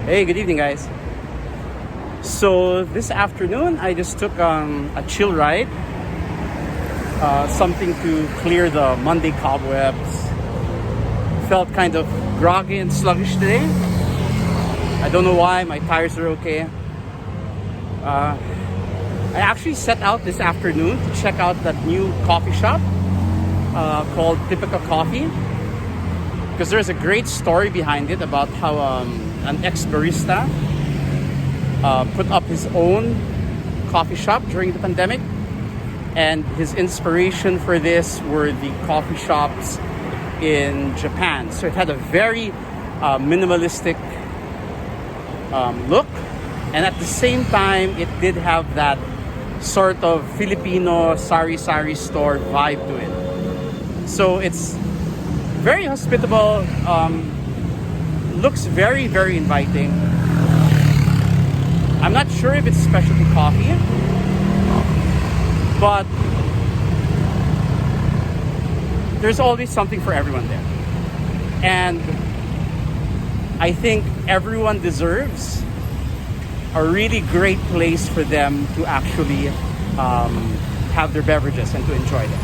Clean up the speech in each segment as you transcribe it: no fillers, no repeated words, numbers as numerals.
Hey, good evening, guys. So this afternoon, I just took a chill ride, something to clear the Monday cobwebs. Felt kind of groggy and sluggish today. I don't know why. My tires are okay. I actually set out this afternoon to check out that new coffee shop called Typica Coffee, because there's a great story behind it about how an ex-barista put up his own coffee shop during the pandemic, and his inspiration for this were the coffee shops in Japan. So it had a very minimalistic look, and at the same time it did have that sort of Filipino sari-sari store vibe to it. So it's very hospitable, looks very, very inviting. I'm not sure if it's specialty coffee, but there's always something for everyone there. And I think everyone deserves a really great place for them to actually have their beverages and to enjoy them.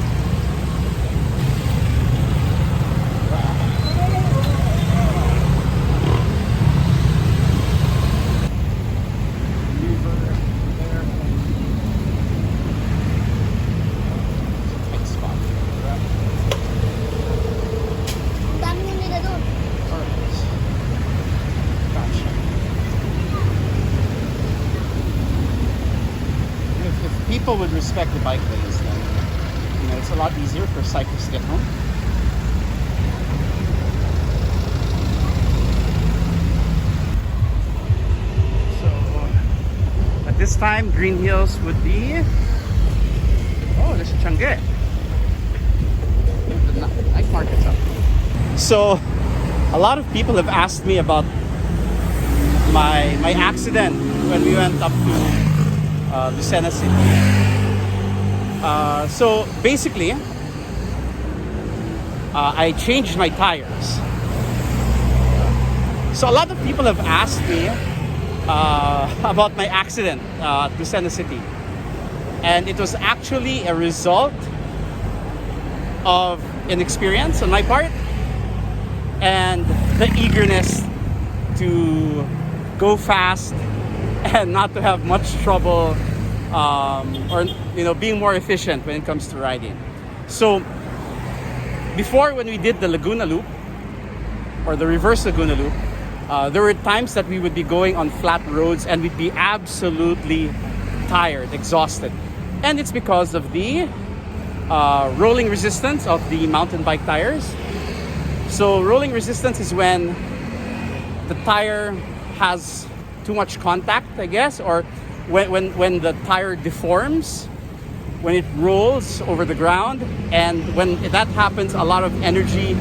People would respect the bike lanes, then it's a lot easier for cyclists to get home. So at this time, Green Hills would be, there's a Changi. The night market's up. So a lot of people have asked me about my accident when we went up to Lucena City. So basically, I changed my tires. So a lot of people have asked me about my accident at Lucena City, and it was actually a result of inexperience on my part and the eagerness to go fast and not to have much trouble, or being more efficient when it comes to riding. So before, when we did the Laguna Loop or the reverse Laguna Loop, there were times that we would be going on flat roads and we'd be absolutely tired, exhausted, and it's because of the rolling resistance of the mountain bike tires. So rolling resistance is when the tire has too much contact, I guess, or when the tire deforms, when it rolls over the ground, and when that happens, a lot of energy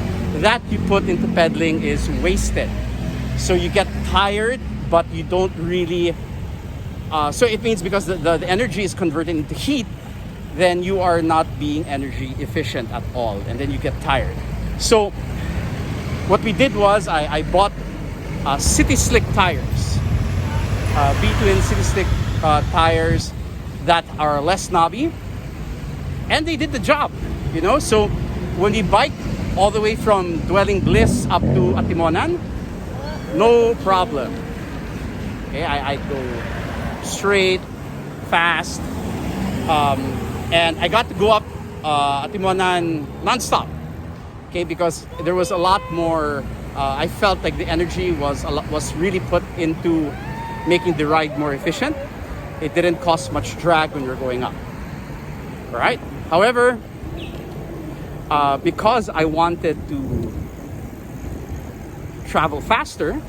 that you put into pedaling is wasted. So you get tired, but you don't really, so it means because the energy is converted into heat, then you are not being energy efficient at all, and then you get tired. So what we did was I bought City Slick tires, B2N City Slick tires that are less knobby, and they did the job, So when we biked all the way from Dwelling Bliss up to Atimonan, no problem. Okay, I go straight, fast, and I got to go up Atimonan non-stop. Okay, because there was a lot more. I felt like the energy was really put into making the ride more efficient. It didn't cause much drag when you're going up. All right. However, because I wanted to travel faster,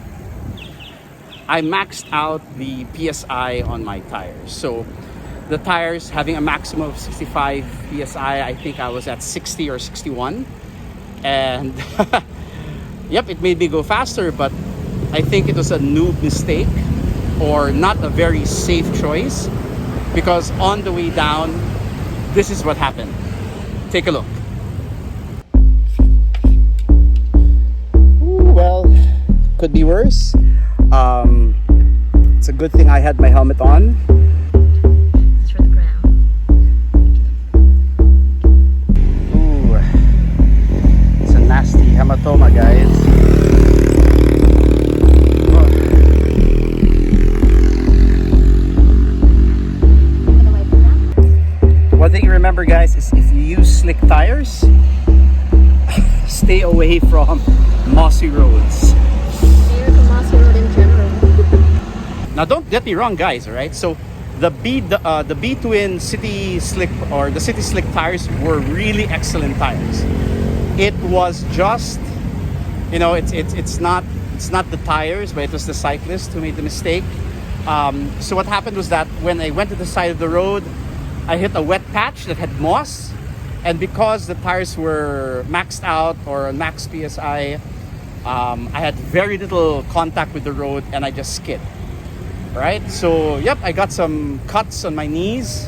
I maxed out the PSI on my tires. So the tires having a maximum of 65 PSI, I think I was at 60 or 61. And yep, it made me go faster, but I think it was a noob mistake or not a very safe choice, because on the way down, this is what happened. Take a look. Ooh, well, could be worse. It's a good thing I had my helmet on. It's for the ground. Ooh, it's a nasty hematoma, guys. One thing you remember, guys, is if you use slick tires, stay away from mossy roads. Mossy road in general. Now, don't get me wrong, guys. All right, so the B twin city slick or the city slick tires were really excellent tires. It was just, you know, it's not the tires, but it was the cyclist who made the mistake. So what happened was that when I went to the side of the road, I hit a wet patch that had moss, and because the tires were maxed out or max PSI, I had very little contact with the road and I just skid. Right? So, yep, I got some cuts on my knees.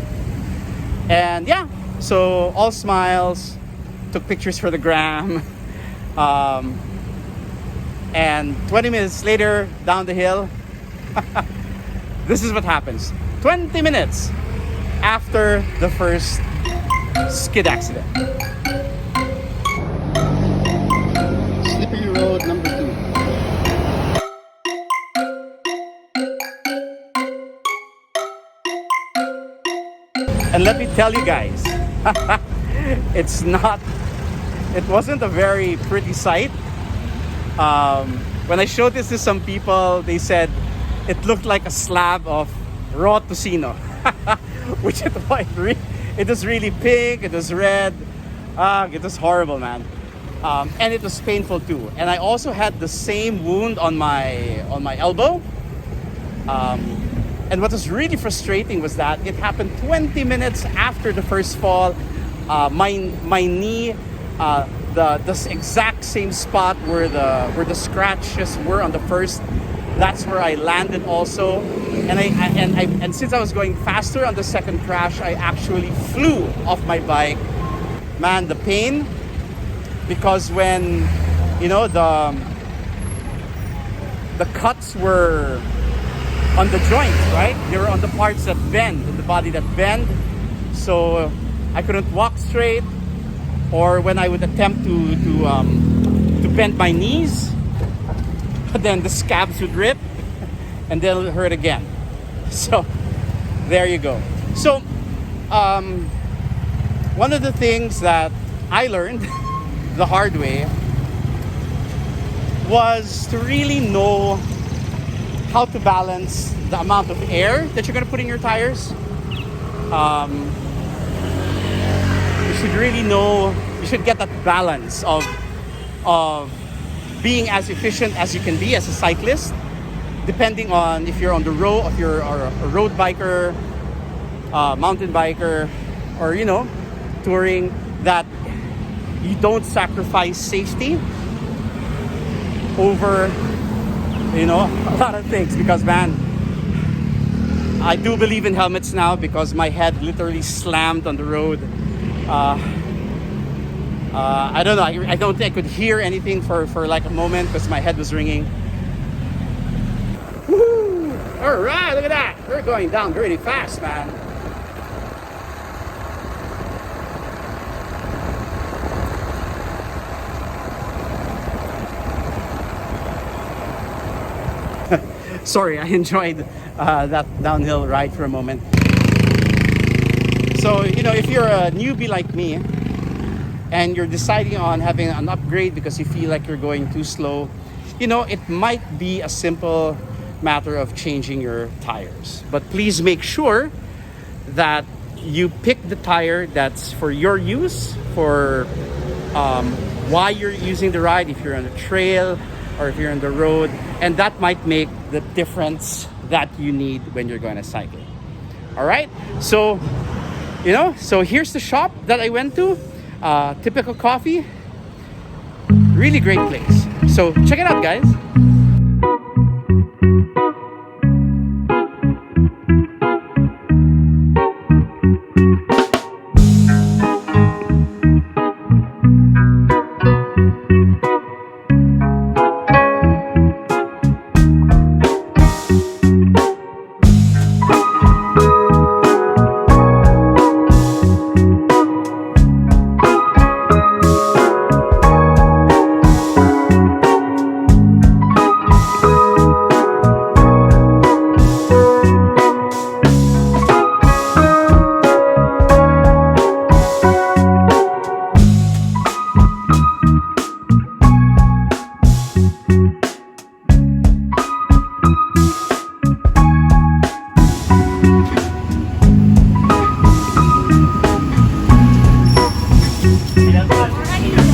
And yeah, so all smiles, took pictures for the gram. And 20 minutes later, down the hill, this is what happens. 20 minutes after the first skid accident. Slippery road number 2. And let me tell you guys, it wasn't a very pretty sight. When I showed this to some people, they said it looked like a slab of raw tocino, which it was really pink, it was red, it was horrible, man. And it was painful too. And I also had the same wound on my elbow. And what was really frustrating was that it happened 20 minutes after the first fall. My knee, the exact same spot where the scratches were on the first, that's where I landed also. And since I was going faster on the second crash, I actually flew off my bike. Man, the pain, because when, you know, the cuts were on the joints, right? They were on the parts that bend, in the body that bend. So I couldn't walk straight, or when I would attempt to bend my knees, then the scabs would rip and then it'll hurt again. So there you go. So one of the things that I learned the hard way was to really know how to balance the amount of air that you're going to put in your tires. You should really know, you should get that balance of being as efficient as you can be as a cyclist, depending on if you're on the road, if you're a road biker, mountain biker, or, you know, touring, that you don't sacrifice safety over, you know, a lot of things. Because, man, I do believe in helmets now because my head literally slammed on the road. I don't know, I don't think I could hear anything for like a moment because my head was ringing. Woo! All right, look at that. We're going down really fast, man. Sorry, I enjoyed that downhill ride for a moment. So, you know, if you're a newbie like me and you're deciding on having an upgrade because you feel like you're going too slow, you know, it might be a simple matter of changing your tires. But please make sure that you pick the tire that's for your use, for why you're using the ride, if you're on a trail or if you're on the road, and that might make the difference that you need when you're going to cycle. All right, so, you know, so here's the shop that I went to, Typica Coffee. Really great place. So check it out, guys. Alrighty.